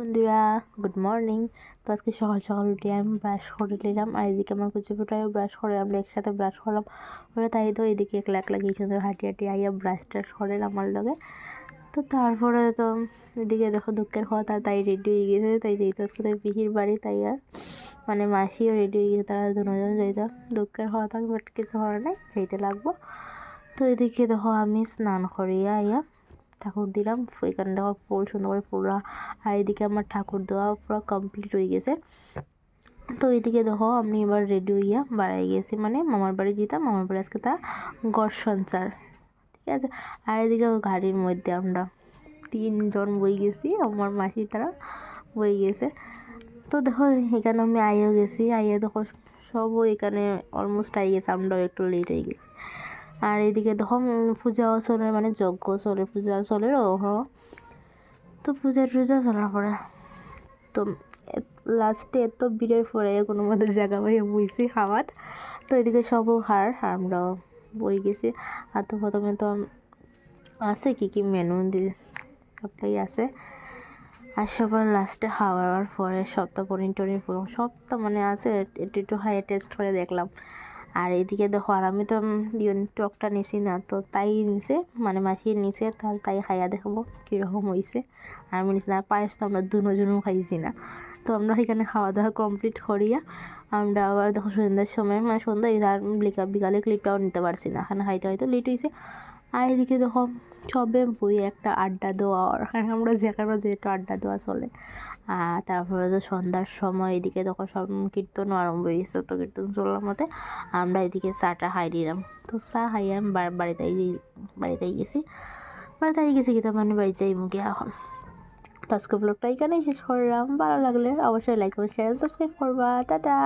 বন্ধুরা, good morning. তো আজকে সকাল সকাল উঠে আমি ব্রাশ করে নিলাম, আর এদিকে আমার কুচি ফুটায়ও ব্রাশ করে, আমরা একসাথে ব্রাশ করলাম। ওরা তাই তো এদিকে একলা একলা গিয়ে সুন্দর হাঁটি হাঁটি আইয়া ব্রাশ ট্রাশ করে আমার লগে। তো তারপরে তো এদিকে দেখো দুঃখের কথা, তাই রেডি হয়ে গেছে, তাই যেতে আজকে তাই পিসির বাড়ি, তাই আর মানে মাসিও রেডি হয়ে গেছে, তারা দুজন যেতে দুঃখের কথা, বাট কিছু হয় নাই, যেতে লাগবো। তো এদিকে দেখো আমি স্নান করিয়া আইয়া ঠাকুর দিলাম, এখানে দেখো ফুল সুন্দর করে ফুলা, আর এদিকে আমার ঠাকুর দেওয়া পুরো কমপ্লিট হয়ে গেছে। তো এদিকে দেখো আমি এবার রেডি হইয়া বাড়াই গেছি, মানে মামার বাড়ি যেতাম, মামার বাড়ি আজকে তার ঘর সঞ্চার, ঠিক আছে। আর এদিকে গাড়ির মধ্যে আমরা 3 জন বই গেছি, আমার মাসি তারা বই গেছে। তো দেখো এখানে আমি আইও গেছি, আইয়া দেখো সবও এখানে অলমোস্ট আই গেছে, আমরাও একটু লেট হয়ে গেছি। আর এদিকে দেখো পূজাও চলে, মানে যজ্ঞ চলে, পূজা চলে তো পূজা টুজা চলার পরে তো লাস্টে এত ভিড়ের পরে কোনো মতো জায়গা পাই বইছি খাওয়াত। তো এদিকে সবও আমরাও বই গেছি। আর তো প্রথমে তো আছে কি মেনু দিয়ে সবটাই আছে, আর সবার লাস্টে খাওয়ার পরে সবটা পনির টনির সব তো মানে আছে, একটু একটু খাইয়ে টেস্ট করে দেখলাম। আর এদিকে দেখো, আর আমি তো টকটা নিছি না, তো তাই নিছে, মানে মাসি নিছে, তাহলে তাই খাইয়া দেখবো কীরকম হয়েছে। আর আমি নিছি না, পায়েস তো আমরা দুজনও খাইছি না। তো আমরা সেখানে খাওয়া দাওয়া কমপ্লিট করিয়া আমরা আবার দেখো সন্ধ্যার সময়, মানে সন্ধ্যা আর বিকালে ক্লিপটাও নিতে পারছি না, এখানে খাইতে হয়তো লেট হয়েছে। আর এদিকে দেখো সবে বই একটা আড্ডা দেওয়া, আমরা যেখানে যেহেতু আড্ডা দেওয়া চলে। আর তারপরে তো সন্ধ্যার সময় এদিকে দেখো সব কীর্তনও আরম্ভ হয়ে গেছে, তো কীর্তন চলার মতে আমরা এদিকে চাটা খাই দিলাম। তো চা খাইয়ে আমি বাড়িতেই গেছি, কিন্তু মানে বাড়িতে যাই মুখে এখন। তো আজকে ব্লগটা এখানেই শেষ করলাম, ভালো লাগলে অবশ্যই লাইক করবেন, শেয়ার সাবস্ক্রাইব করবা, টাটা।